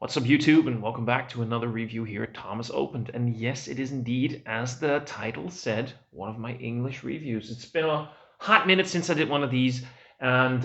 What's up, YouTube, and welcome back to another review here at Thomas Opent. And yes, it is indeed, as the title said, one of my English reviews. It's been a hot minute since I did one of these, and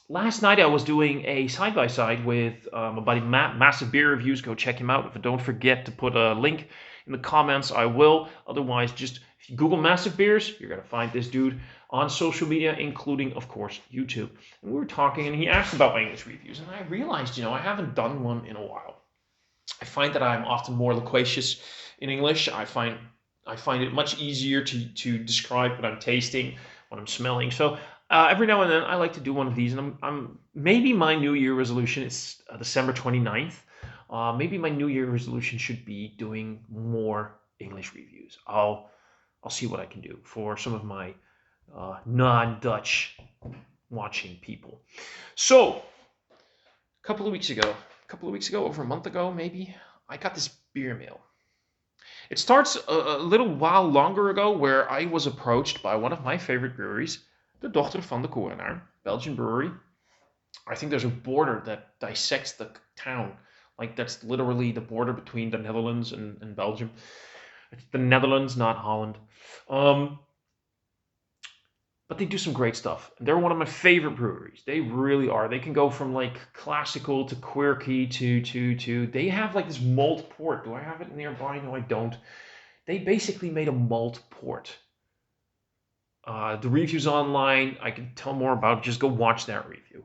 last night I was doing a side-by-side with my buddy Matt, Massive Beer Reviews. Go check him out. If I don't forget to put a link in the comments, I will. Otherwise, just if you Google Massive Beers, you're going to find this dude on social media, including, of course, YouTube. And we were talking, and he asked about my English reviews, and I realized, I haven't done one in a while. I find that I'm often more loquacious in English. I find it much easier to describe what I'm tasting, what I'm smelling. So every now and then, I like to do one of these, and I'm maybe my New Year resolution is December 29th. Maybe my New Year resolution should be doing more English reviews. I'll see what I can do for some of my non-Dutch watching people. So, a couple of weeks ago, over a month ago maybe, I got this beer mail. It starts a little while longer ago, where I was approached by one of my favorite breweries, the Dochter van de Korenaar, Belgian brewery. I think there's a border that dissects the town. Like, that's literally the border between the Netherlands and Belgium. It's the Netherlands, not Holland. But they do some great stuff. They're one of my favorite breweries. They really are. They can go from like classical to quirky to they have like this malt port. Do I have it nearby? No, I don't. They basically made a malt port. The review's online. I can tell more about it. Just go watch that review.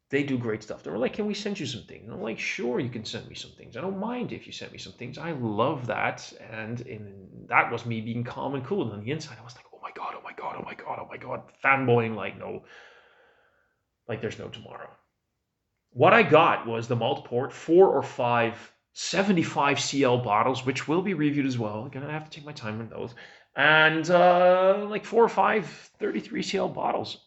They do great stuff. They were like, can we send you some things? And I'm like, sure, you can send me some things. I don't mind if you send me some things. I love that. And that was me being calm and cool. And on the inside, I was like, oh my God, oh my God, oh my God, oh my God. Fanboying like there's no tomorrow. What I got was the malt port, 4 or 5 75 CL bottles, which will be reviewed as well. I'm going to have to take my time with those. And like 4 or 5 33 CL bottles.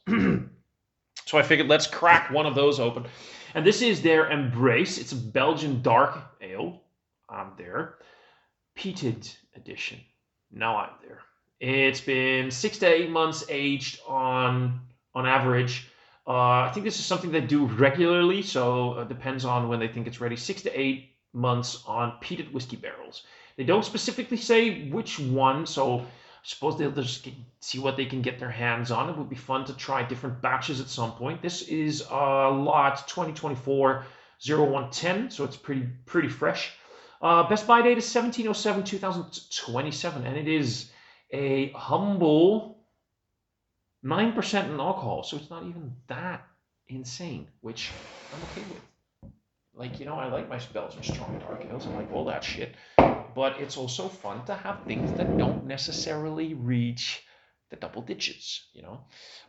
So I figured, let's crack one of those open. And this is their Embrasse. It's a Belgian dark ale. I'm there. Peated edition. Now I'm there. It's been 6 to 8 months aged on average. I think this is something they do regularly, so it depends on when they think it's ready. 6 to 8 months on peated whiskey barrels. They don't specifically say which one, so I suppose they'll just see what they can get their hands on. It would be fun to try different batches at some point. This is lot 2024-0110, so it's pretty fresh. Best buy date is 17/07/2027, and it is a humble 9% in alcohol, so it's not even that insane, which I'm okay with. Like, I like my Belgian strong dark ales. I like all that shit. But it's also fun to have things that don't necessarily reach the double digits,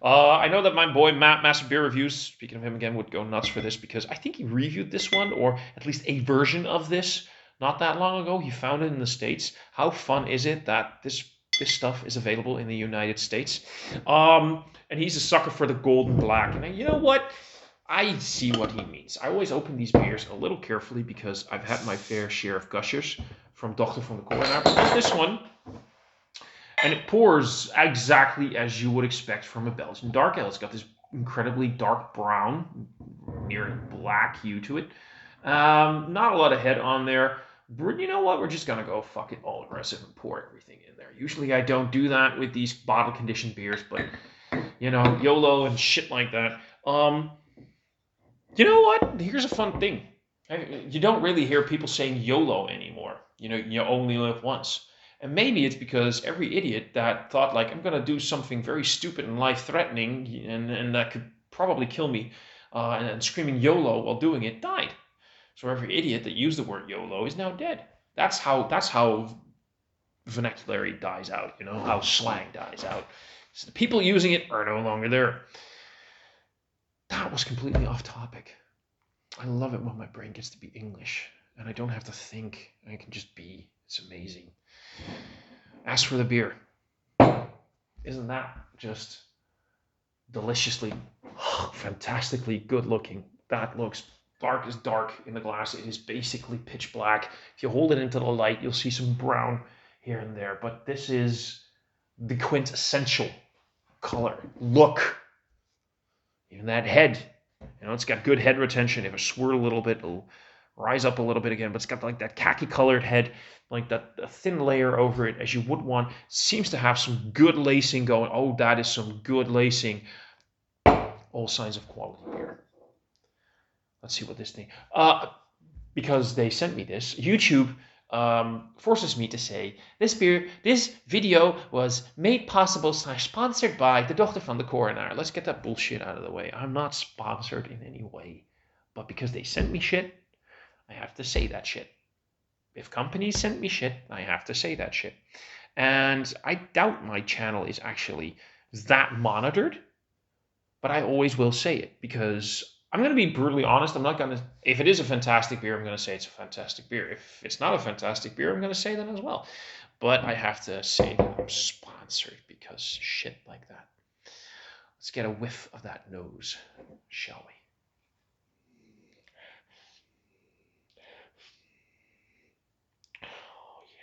I know that my boy Matt, Massive Beer Reviews, speaking of him again, would go nuts for this, because I think he reviewed this one, or at least a version of this, not that long ago. He found it in the States. How fun is it that this stuff is available in the United States? And he's a sucker for the golden black. And you know what? I see what he means. I always open these beers a little carefully, because I've had my fair share of gushers from Dochter van de Korenaar. But not this one. And it pours exactly as you would expect from a Belgian dark ale. It's got this incredibly dark brown, near black hue to it. Not a lot of head on there. But you know what? We're just going to go fuck it all aggressive and pour everything in there. Usually I don't do that with these bottle conditioned beers, but, YOLO and shit like that. You know what? Here's a fun thing. You don't really hear people saying YOLO anymore. You only live once. And maybe it's because every idiot that thought, like, I'm going to do something very stupid and life-threatening and that could probably kill me, and screaming YOLO while doing it, died. So every idiot that used the word YOLO is now dead. That's how vernacularity dies out, how slang dies out. So the people using it are no longer there. That was completely off topic. I love it when my brain gets to be English and I don't have to think. I can just be. It's amazing. As for the beer, isn't that just deliciously, fantastically good looking? That looks dark as dark in the glass. It is basically pitch black. If you hold it into the light, you'll see some brown here and there. But this is the quintessential color. Look. Even that head, it's got good head retention. If I swirl a little bit, it'll rise up a little bit again, but it's got like that khaki colored head, like that a thin layer over it as you would want. Seems to have some good lacing going. Oh, that is some good lacing. All signs of quality beer. Let's see what this thing. Because they sent me this. YouTube forces me to say this video was made possible / sponsored by the Dochter from the Korenaar. Let's get that bullshit out of the way. I'm not sponsored in any way, but because they sent me shit, I have to say that shit. If companies send me shit, I have to say that shit. And I doubt my channel is actually that monitored, but I always will say it because I'm going to be brutally honest. I'm not going to, if it is a fantastic beer, I'm going to say it's a fantastic beer. If it's not a fantastic beer, I'm going to say that as well. But I have to say that I'm sponsored because shit like that. Let's get a whiff of that nose, shall we? Oh, yeah.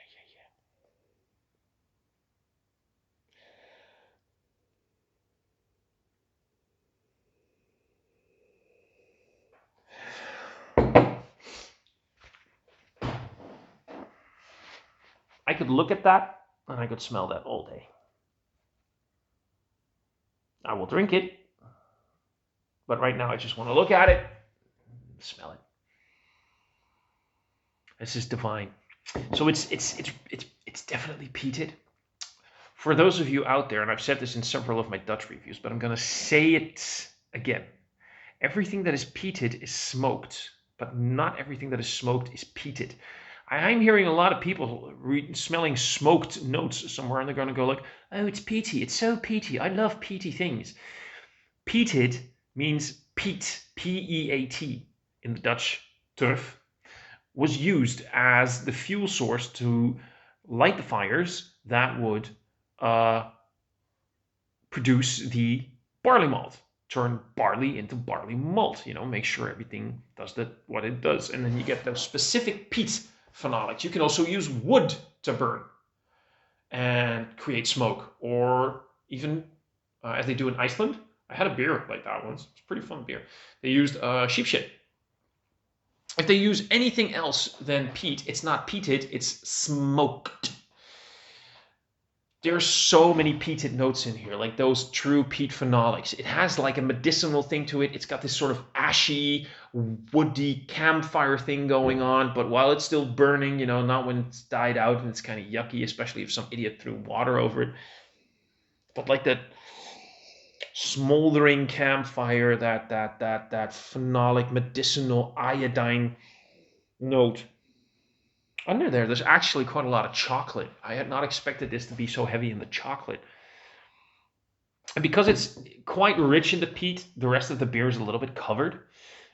I could look at that and I could smell that all day. I will drink it, but right now I just want to look at it, smell it. This is divine. So it's definitely peated. For those of you out there, and I've said this in several of my Dutch reviews, but I'm going to say it again. Everything that is peated is smoked, but not everything that is smoked is peated. I'm hearing a lot of people smelling smoked notes somewhere, and they're going to go like, oh, it's peaty. It's so peaty. I love peaty things. Peated means peat, P-E-A-T, in the Dutch turf, was used as the fuel source to light the fires that would produce the barley malt. Turn barley into barley malt, make sure everything does what it does. And then you get those specific peat phenolics. You can also use wood to burn and create smoke, or even as they do in Iceland. I had a beer like that once. It's a pretty fun beer. They used sheep shit. If they use anything else than peat, it's not peated, it's smoked. There's so many peated notes in here, like those true peat phenolics. It has like a medicinal thing to it. It's got this sort of ashy, woody campfire thing going on, but while it's still burning, not when it's died out and it's kind of yucky, especially if some idiot threw water over it. But like that smoldering campfire, that phenolic medicinal iodine note. Under there's actually quite a lot of chocolate. I had not expected this to be so heavy in the chocolate. And because it's quite rich in the peat, the rest of the beer is a little bit covered.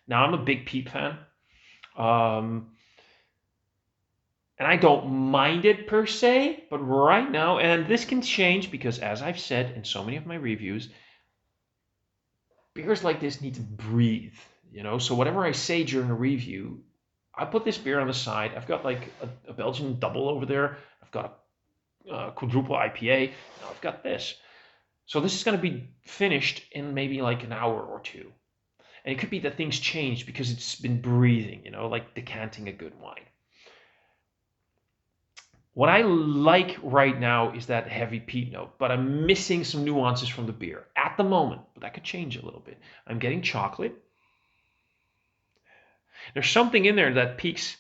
Now, I'm a big peat fan. And I don't mind it per se, but right now, and this can change because as I've said in so many of my reviews, beers like this need to breathe, So whatever I say during a review, I put this beer on the side. I've got like a Belgian double over there. I've got a quadruple IPA. Now I've got this. So this is going to be finished in maybe like an hour or two. And it could be that things change because it's been breathing, like decanting a good wine. What I like right now is that heavy peat note, but I'm missing some nuances from the beer at the moment, but that could change a little bit. I'm getting chocolate. There's something in there that peaks,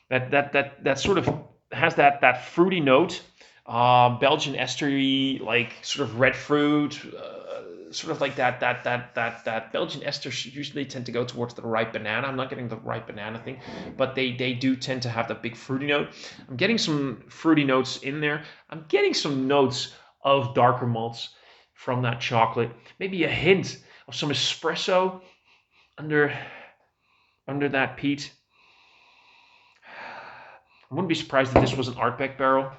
that sort of has that fruity note, Belgian estery, like sort of red fruit, sort of like that Belgian esters usually tend to go towards the ripe banana. I'm not getting the ripe banana thing, but they do tend to have that big fruity note. I'm getting some fruity notes in there. I'm getting some notes of darker malts from that chocolate. Maybe a hint of some espresso under that peat. I wouldn't be surprised if this was an Artbeck barrel.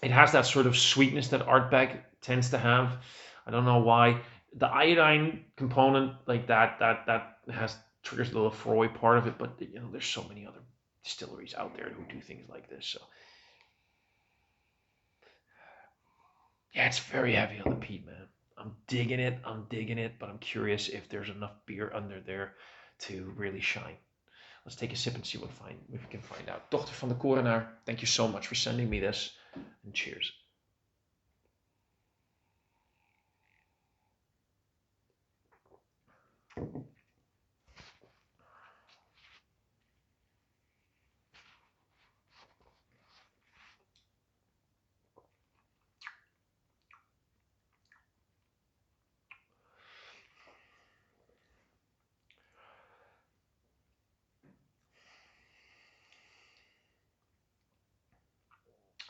It has that sort of sweetness that Artbeck tends to have. I don't know why. The iodine component, like that triggers the Lefroy part of it, but there's so many other distilleries out there who do things like this. So yeah, it's very heavy on the peat, man. I'm digging it. I'm digging it, but I'm curious if there's enough beer under there to really shine. Let's take a sip and see what we can find out. Dochter van de Korenaar, thank you so much for sending me this, and cheers.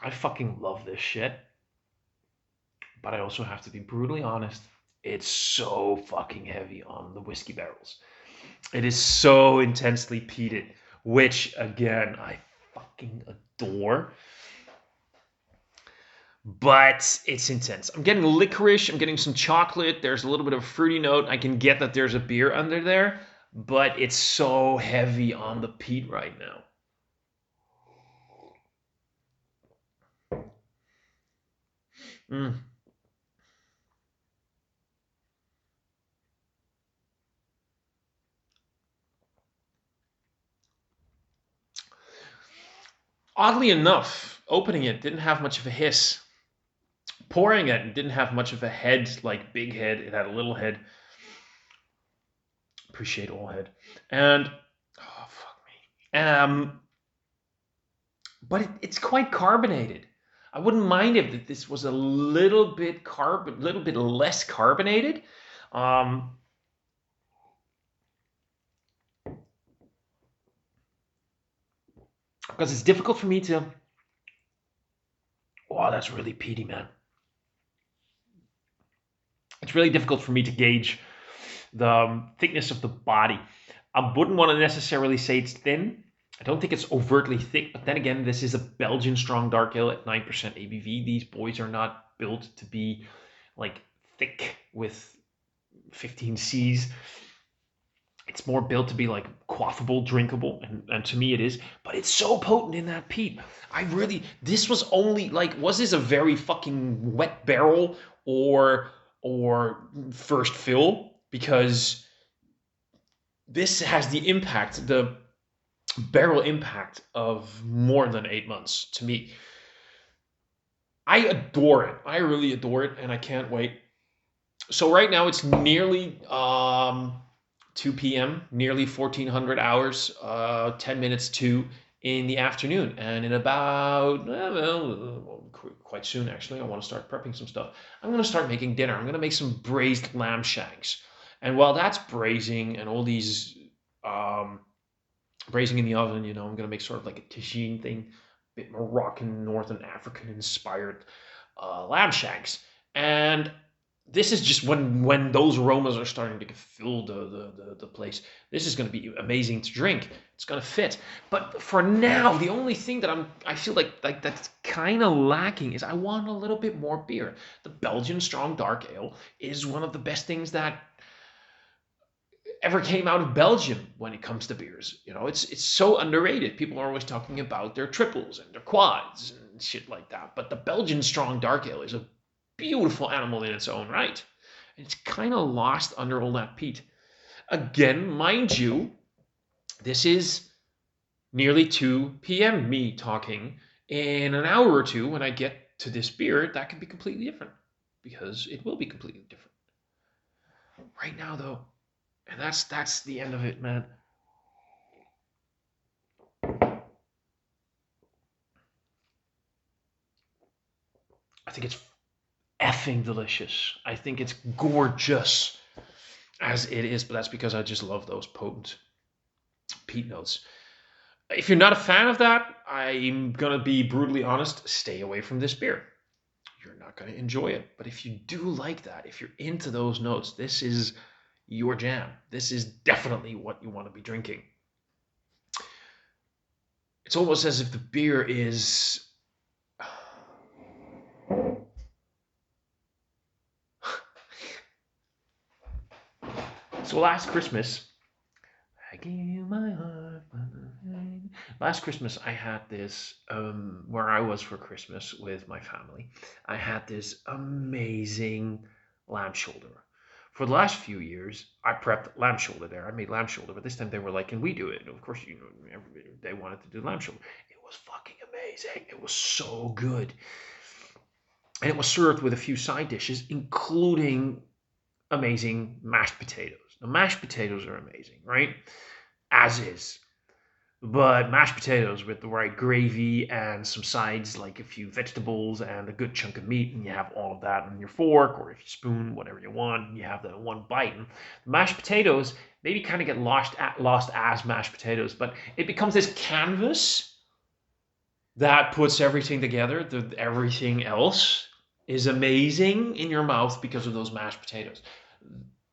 I fucking love this shit, but I also have to be brutally honest. It's so fucking heavy on the whiskey barrels. It is so intensely peated, which again I fucking adore. But it's intense. I'm getting licorice. I'm getting some chocolate. There's a little bit of a fruity note. I can get that there's a beer under there, but it's so heavy on the peat right now. Mm. Oddly enough, opening it didn't have much of a hiss. Pouring it didn't have much of a head, like big head. It had a little head. Appreciate all head. And oh fuck me. But it's quite carbonated. I wouldn't mind if this was a little bit little bit less carbonated. Um, because it's difficult for me to. Wow, that's really peaty, man. It's really difficult for me to gauge the thickness of the body. I wouldn't want to necessarily say it's thin. I don't think it's overtly thick, but then again, this is a Belgian strong dark ale at 9% ABV. These boys are not built to be like thick with 15 C's. It's more built to be like quaffable, drinkable, and to me it is. But it's so potent in that peat. This was only like, was this a very fucking wet barrel or first fill? Because this has the barrel impact of more than 8 months to me. I adore it. I really adore it, and I can't wait. So right now it's nearly 2 p.m., nearly 1400 hours, 10 minutes to in the afternoon. And in about, quite soon actually, I want to start prepping some stuff. I'm going to start making dinner. I'm going to make some braised lamb shanks. And while that's braising and all these braising in the oven, I'm going to make sort of like a tagine thing, a bit Moroccan, Northern African inspired lamb shanks. And this is just when those aromas are starting to fill the place. This is going to be amazing to drink. It's going to fit. But for now, the only thing that I feel like that's kind of lacking is I want a little bit more beer. The Belgian strong dark ale is one of the best things that ever came out of Belgium when it comes to beers. It's so underrated. People are always talking about their triples and their quads and shit like that. But the Belgian strong dark ale is a beautiful animal in its own right. It's kind of lost under all that peat. Again, mind you, this is nearly 2 p.m. me talking. In an hour or two, when I get to this beer, that could be completely different. Because it will be completely different. Right now, though, and that's the end of it, man. I think it's effing delicious. I think it's gorgeous as it is, but that's because I just love those potent peat notes. If you're not a fan of that, I'm going to be brutally honest, stay away from this beer. You're not going to enjoy it. But if you do like that, if you're into those notes, this is your jam. This is definitely what you want to be drinking. It's almost as if the beer is so last Christmas, I gave you my heart. Last Christmas, I had this, where I was for Christmas with my family. I had this amazing, lamb shoulder. For the last few years, I prepped lamb shoulder there. I made lamb shoulder, but this time they were like, "Can we do it?" And of course, everybody, they wanted to do lamb shoulder. It was fucking amazing. It was so good, and it was served with a few side dishes, including amazing mashed potatoes. The mashed potatoes are amazing, right? As is. But mashed potatoes with the right gravy and some sides like a few vegetables and a good chunk of meat, and you have all of that on your fork or if you spoon, whatever you want, and you have that in one bite. And the mashed potatoes maybe kind of get lost as mashed potatoes, but it becomes this canvas that puts everything together. Everything else is amazing in your mouth because of those mashed potatoes.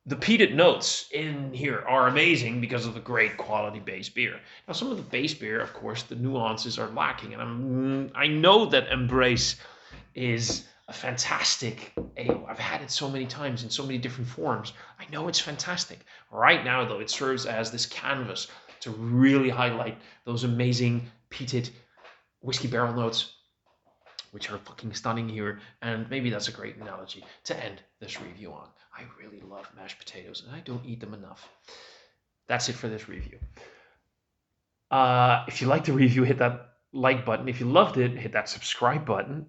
The peated notes in here are amazing because of the great quality base beer. Now, some of the base beer, of course, the nuances are lacking, and I know that Embrasse is a fantastic ale. I've had it so many times in so many different forms. I know it's fantastic. Right now, though, it serves as this canvas to really highlight those amazing peated whiskey barrel notes, which are fucking stunning here, and maybe that's a great analogy to end this review on. I really love mashed potatoes, and I don't eat them enough. That's it for this review. If you liked the review, hit that like button. If you loved it, hit that subscribe button.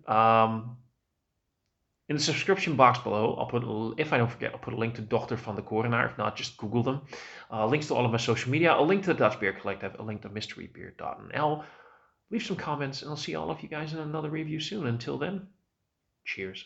In the subscription box below, if I don't forget, I'll put a link to Dochter van de Korenaar. If not, just Google them. Links to all of my social media, a link to the Dutch Beer Collective, a link to mysterybeer.nl. Leave some comments, and I'll see all of you guys in another review soon. Until then, cheers.